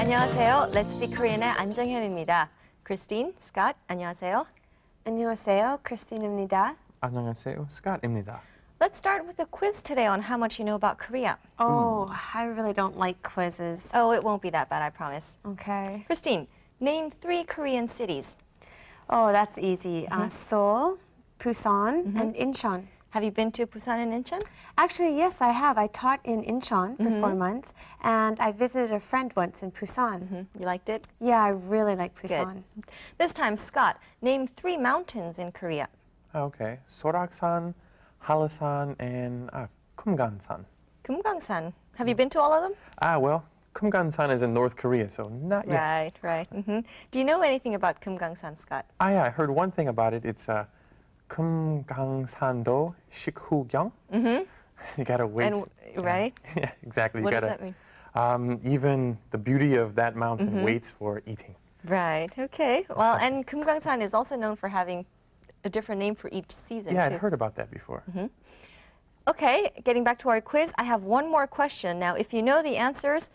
안녕하세요. Let's Speak Korean의 안정현입니다. Christine, Scott, 안녕하세요. 안녕하세요. 크리스틴입니다. 안녕하세요. Scott입니다. Let's start with a quiz today on how much you know about Korea. Oh, I really don't like quizzes. Oh, it won't be that bad, I promise. Okay. Christine, name 3 Korean cities. Oh, that's easy. Seoul, Busan, and Incheon. Have you been to Busan and Incheon? Actually, yes, I have. I taught in Incheon for 4 months, and I visited a friend once in Busan. You liked it? Yeah, I really like Busan. Good. This time, Scott, name 3 mountains in Korea. Okay. Soraksan, Halasan, and Kumgansan. Kumgangsan. Have you been to all of them? Well, Kumgansan is in North Korea, so not yet. Right. Do you know anything about Kumgangsan, Scott? Yeah, I heard one thing about it. It's Kumgangsando Shikhugyang. You gotta wait. Right? Yeah, exactly. What you does gotta, that mean? Even the beauty of that mountain waits for eating. Right, okay. Well, and Kumgangsan is also known for having a different name for each season, Yeah, too. I'd heard about that before. Okay, getting back to our quiz, I have one more question. Now, if you know the answers,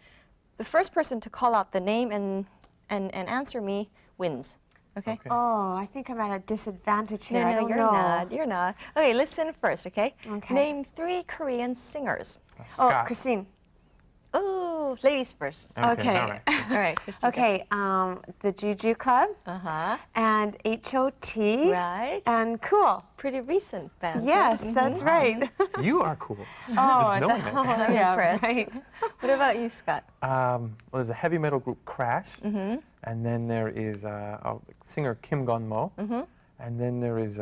the first person to call out the name and answer me wins. Okay? Okay. Oh, I think I'm at a disadvantage here. I No, don't you're know. not. You're not. Okay, listen first, okay? Okay. Name 3 Korean singers. Oh, Scott. Christine. Oh, ladies first. Okay. All right. All right, Christine. Okay, the Juju Club Uh-huh. and HOT Right. and Cool. Pretty recent band. Yes, that's right. You are cool. Oh, Just knowing that. I'm yeah, impressed. right. What about you, Scott? Well, there's a heavy metal group Crash, and then there is singer Kim Gun-mo, and then there is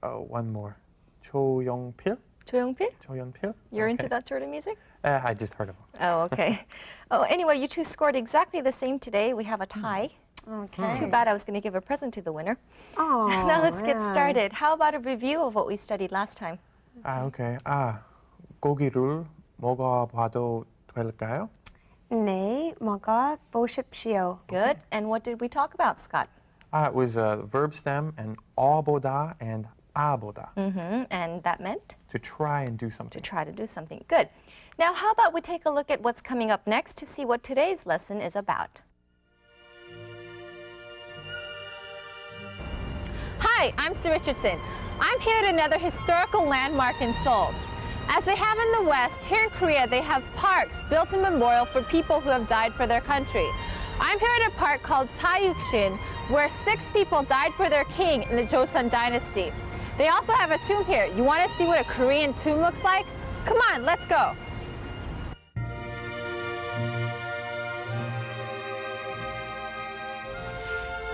one more, Cho Young-pil. 조용필? Cho Young-pil. You're into that sort of music? I just heard of him. Oh, okay. Oh, anyway, you two scored exactly the same today. We have a tie. Okay. Too bad I was going to give a present to the winner. Oh, Now let's get yeah. started. How about a review of what we studied last time? Okay. 고기를 먹어봐도 될까요? 네, 먹어 보십시오. Good. And what did we talk about, Scott? It was verb stem and 어보다 and 아보다. And that meant? To try and do To something. try to do something. Good. Now, how about we take a look at what's coming up next to see what today's lesson is about? Hi, I'm Sue Richardson. I'm here at another historical landmark in Seoul. As they have in the West, here in Korea they have parks built in memorial for people who have died for their country. I'm here at a park called Sayukshin, where 6 people died for their king in the Joseon dynasty. They also have a tomb here. You want to see what a Korean tomb looks like? Come on, let's go.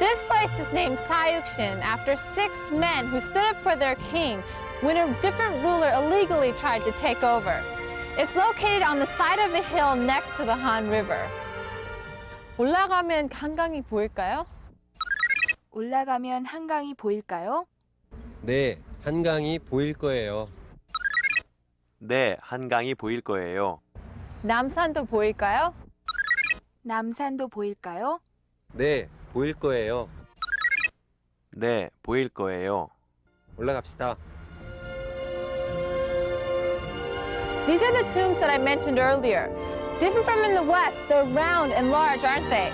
This place is named Sayukshin after 6 men who stood up for their king when a different ruler illegally tried to take over. It's located on the side of a hill next to the Han River. 올라가면 한강이 보일까요? 올라가면 한강이 보일까요? 네, 한강이 보일 거예요. 네, 한강이 보일 거예요. 남산도 보일까요? 남산도 보일까요? 네, 보일 거예요. 네, 보일 거예요. 올라갑시다. These are the tombs that I mentioned earlier. Different from in the West, they're round and large, aren't they?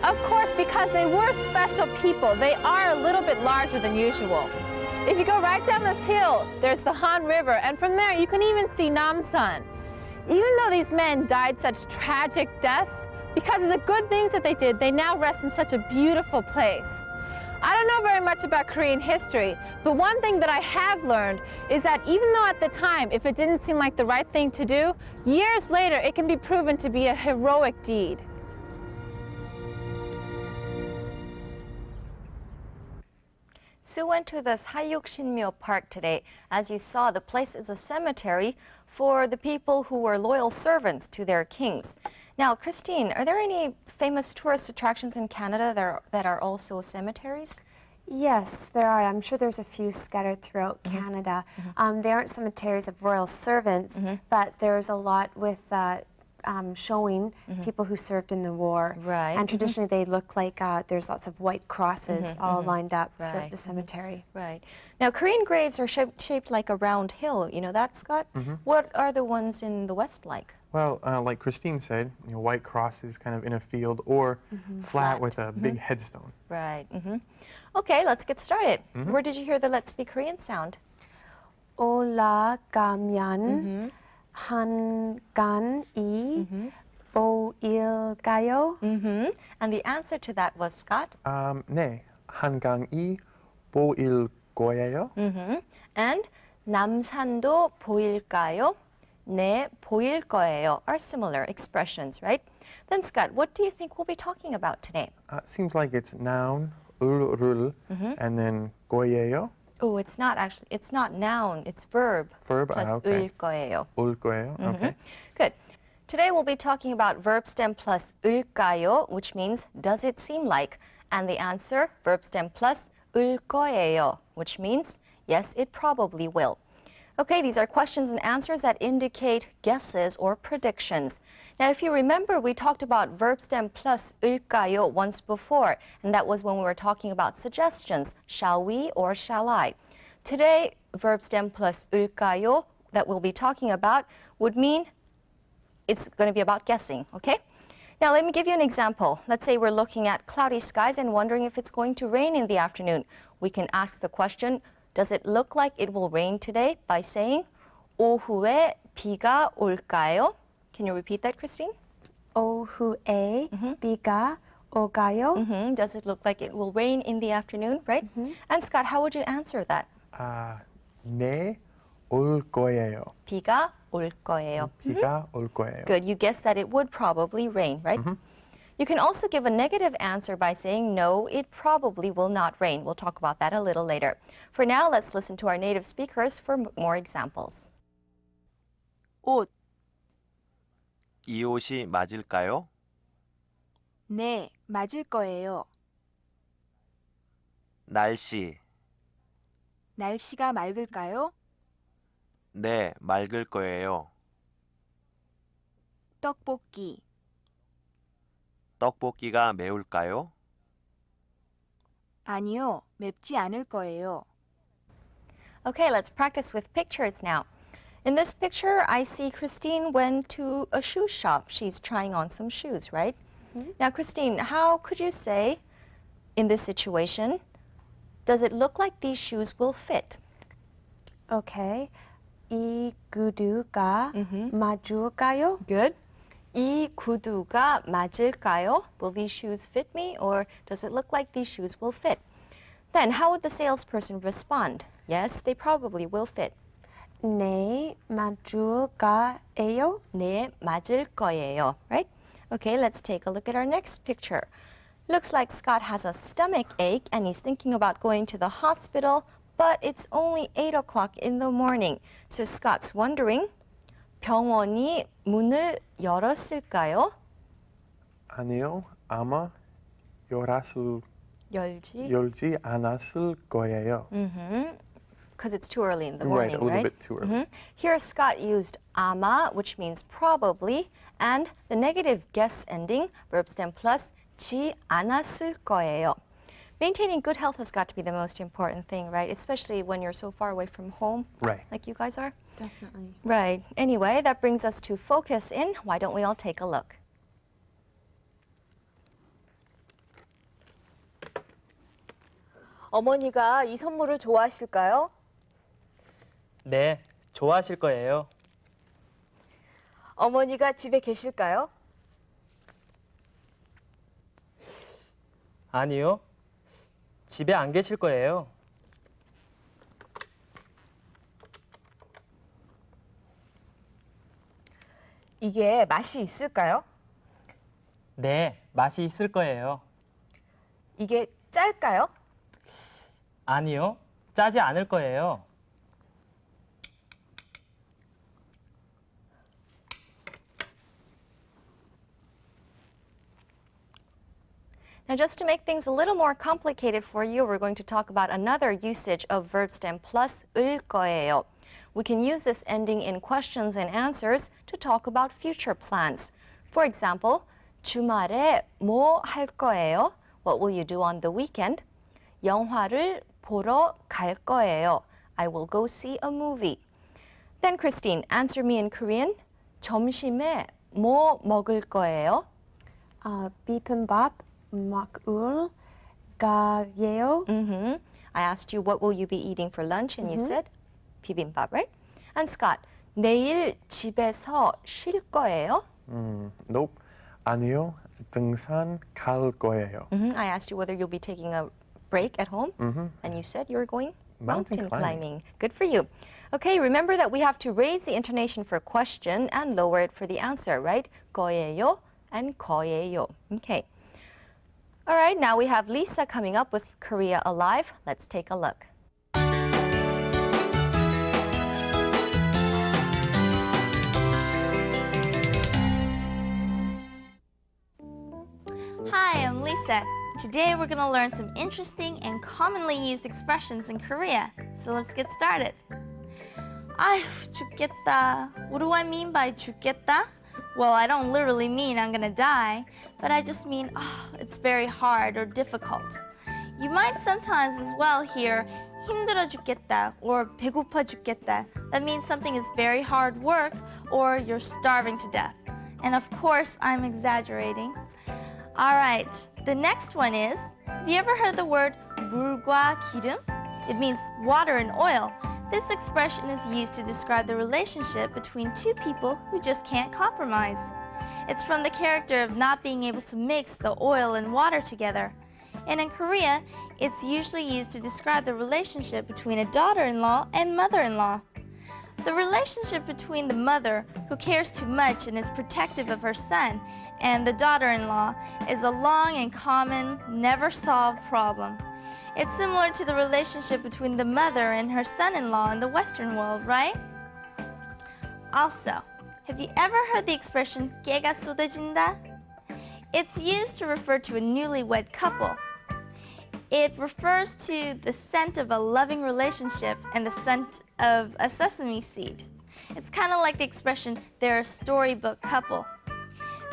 Of course, because they were special people, they are a little bit larger than usual. If you go right down this hill, there's the Han River, and from there you can even see Namsan. Even though these men died such tragic deaths, because of the good things that they did, they now rest in such a beautiful place. I don't know very much about Korean history, but one thing that I have learned is that even though at the time, if it didn't seem like the right thing to do, years later it can be proven to be a heroic deed. Sue went to the Sayukshinmyo Park today. As you saw, the place is a cemetery for the people who were loyal servants to their kings. Now, Christine, are there any famous tourist attractions in Canada that are also cemeteries? Yes, there are. I'm sure there's a few scattered throughout Canada. They aren't cemeteries of royal servants, but there's a lot with showing people who served in the war. Right. And traditionally they look like there's lots of white crosses all lined up Right. throughout the cemetery. Right. Now, Korean graves are shaped like a round hill. You know that, Scott? What are the ones in the West like? Well, like Christine said, white crosses kind of in a field or flat with a big headstone. Right. Okay, let's get started. Where did you hear the Let's Speak Korean sound? 올라가면 한강이 보일까요? And the answer to that was, Scott? 네, 한강이 보일 거예요. And 남산도 보일까요? 네, 보일 거예요 are similar expressions, right? Then, Scott, what do you think we'll be talking about today? Seems like it's noun, 을, and then 거예요, Oh, it's not actually, it's not noun, it's verb. verb. Plus Okay. 을 거예요. 올 거예요. Okay. Good. Today we'll be talking about verb stem plus 을까요, which means does it seem like? And the answer, verb stem plus 을 거예요, which means yes, it probably will. Okay, these are questions and answers that indicate guesses or predictions. Now, if you remember, we talked about verb stem plus 을까요 once before, and that was when we were talking about suggestions, shall we or shall I? Today, verb stem plus 을까요 that we'll be talking about would mean it's going to be about guessing, okay? Now, let me give you an example. Let's say we're looking at cloudy skies and wondering if it's going to rain in the afternoon. We can ask the question, does it look like it will rain today? By saying, 오후에 비가 올까요? Can you repeat that, Christine? 오후에 비가 올까요? Does it look like it will rain in the afternoon, right? And Scott, how would you answer that? 네, 올 거예요. 비가 올 거예요. 비가 올 거예요. Good. You guessed that it would probably rain, right? You can also give a negative answer by saying, no, it probably will not rain. We'll talk about that a little later. For now, let's listen to our native speakers for more examples. 옷, 이 옷이 맞을까요? 네, 맞을 거예요. 날씨. 날씨가 맑을까요? 네, 맑을 거예요. 떡볶이, 떡볶이가 매울까요? 아니요, 맵지 않을 거예요. Okay, let's practice with pictures now. In this picture, I see Christine went to a shoe shop. She's trying on some shoes, right? Now, Christine, how could you say in this situation, does it look like these shoes will fit? Okay. 이 구두가 맞을까요? Good. 이 구두가 맞을까요? Will these shoes fit me, or does it look like these shoes will fit? Then, how would the salesperson respond? Yes, they probably will fit. 네, 맞을까요? 네, 맞을 거예요. Right? Okay, let's take a look at our next picture. Looks like Scott has a stomach ache and he's thinking about going to the hospital, but it's only 8 o'clock in the morning. So Scott's wondering, 병원이 문을 열었을까요? 아니요, 아마 열지. 열지 않았을 거예요. Because it's too early in the morning, Right, a little bit too early. Here Scott used 아마, which means probably, and the negative guess ending, verb stem plus, 지 않았을 거예요. Maintaining good health has got to be the most important thing, right? Especially when you're so far away from home, Right. like you guys are. Definitely. Right. Anyway, that brings us to focus in. Why don't we all take a look? 어머니가 이 선물을 좋아하실까요? 네, 좋아하실 거예요. 어머니가 집에 계실까요? 아니요, 집에 안 계실 거예요. 이게 맛이 있을까요? 네, 맛이 있을 거예요. 이게 짤까요? 아니요, 짜지 않을 거예요. Now, just to make things a little more complicated for you, we're going to talk about another usage of verb stem plus 을 거예요. We can use this ending in questions and answers to talk about future plans. For example, 주말에 뭐 할 거예요? What will you do on the weekend? 영화를 보러 갈 거예요. I will go see a movie. Then Christine, answer me in Korean. 점심에 뭐 먹을 거예요? 비빔밥 먹을 거예요. I asked you what will you be eating for lunch and you said bibimbap, right? And Scott, 내일 집에서 쉴 거예요? Nope. 아니요. 등산 갈 거예요. I asked you whether you'll be taking a break at home and you said you were going mountain climbing. Good for you. Okay, remember that we have to raise the intonation for question and lower it for the answer, right? 거예요 and 거예요. Okay. All right, now we have Lisa coming up with Korea Alive. Let's take a look. Hi, I'm Lisa. Today we're going to learn some interesting and commonly used expressions in Korea. So let's get started. 아휴, 죽겠다. What do I mean by 죽겠다? Well, I don't literally mean I'm gonna die, but I just mean, it's very hard or difficult. You might sometimes as well hear 힘들어 죽겠다 or 배고파 죽겠다. That means something is very hard work or you're starving to death. And of course, I'm exaggerating. All right, the next one is, have you ever heard the word 물과 기름? It means water and oil. This expression is used to describe the relationship between two people who just can't compromise. It's from the character of not being able to mix the oil and water together. And in Korea, it's usually used to describe the relationship between a daughter-in-law and mother-in-law. The relationship between the mother, who cares too much and is protective of her son, and the daughter-in-law is a long and common, never-solved problem. It's similar to the relationship between the mother and her son-in-law in the Western world, right? Also, have you ever heard the expression 깨가 쏟아진다? It's used to refer to a newlywed couple. It refers to the scent of a loving relationship and the scent of a sesame seed. It's kind of like the expression, they're a storybook couple.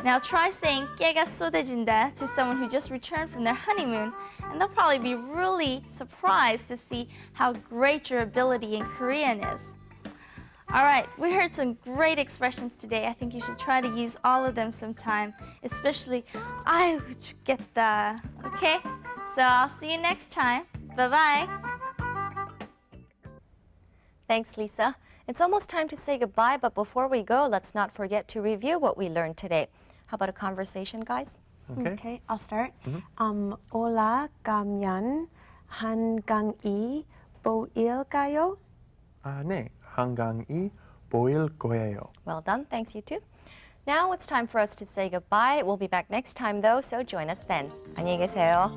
Now try saying 깨가 쏟아진다 to someone who just returned from their honeymoon, and they'll probably be really surprised to see how great your ability in Korean is. All right, we heard some great expressions today. I think you should try to use all of them sometime, especially 아유 죽겠다. Okay? So I'll see you next time. Bye-bye. Thanks, Lisa. It's almost time to say goodbye, but before we go, let's not forget to review what we learned today. How about a conversation, guys? Okay, I'll start. 올라가면 한강이 보일까요? 네. 한강이 보일 거예요. Well done. Thanks, you too. Now it's time for us to say goodbye. We'll be back next time, though, so join us then. 안녕히 계세요.